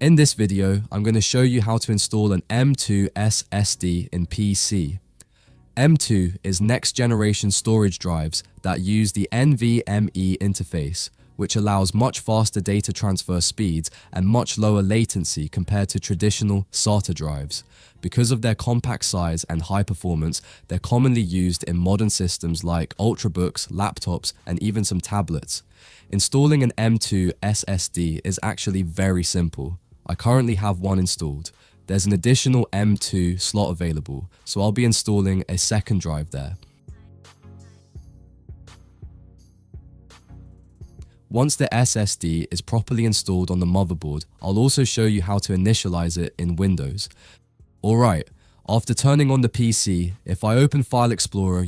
In this video, I'm going to show you how to install an M2 SSD in PC. M2 is next generation storage drives that use the NVMe interface, which allows much faster data transfer speeds and much lower latency compared to traditional SATA drives. Because of their compact size and high performance, they're commonly used in modern systems like ultrabooks, laptops, and even some tablets. Installing an M2 SSD is actually very simple. I currently have one installed. There's an additional M2 slot available, so I'll be installing a second drive there. Once the SSD is properly installed on the motherboard, I'll also show you how to initialize it in Windows. Alright, after turning on the PC, if I open File Explorer,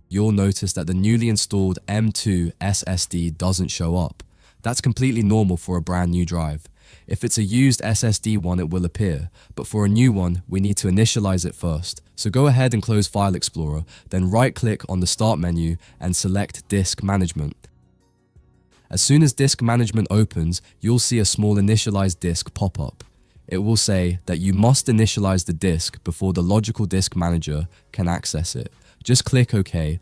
you'll notice that the newly installed M2 SSD doesn't show up. That's completely normal for a brand new drive. If it's a used SSD one, it will appear, but for a new one, we need to initialize it first. So go ahead and close File Explorer, then right-click on the Start menu and select Disk Management. As soon as Disk Management opens, you'll see a small Initialize disk pop up. It will say that you must initialize the disk before the Logical Disk Manager can access it. Just click OK,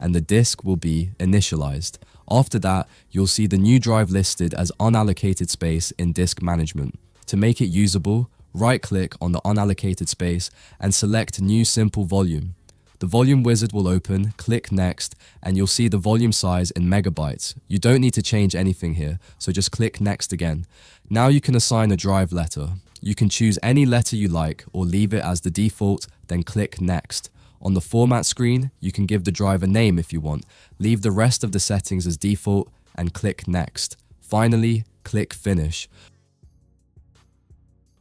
and the disk will be initialized. After that, you'll see the new drive listed as unallocated space in Disk Management. To make it usable, right-click on the unallocated space and select New Simple Volume. The volume wizard will open, click Next, and you'll see the volume size in megabytes. You don't need to change anything here, so just click Next again. Now you can assign a drive letter. You can choose any letter you like or leave it as the default, then click Next. On the format screen, you can give the drive a name if you want, leave the rest of the settings as default, and click Next. Finally, click Finish.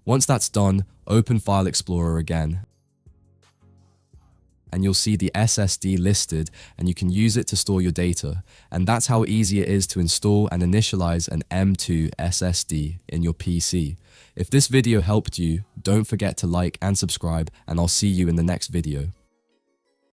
Once that's done, open File Explorer again, and you'll see the SSD listed, and you can use it to store your data. And that's how easy it is to install and initialize an M2 SSD in your PC. If this video helped you, don't forget to like and subscribe, and I'll see you in the next video.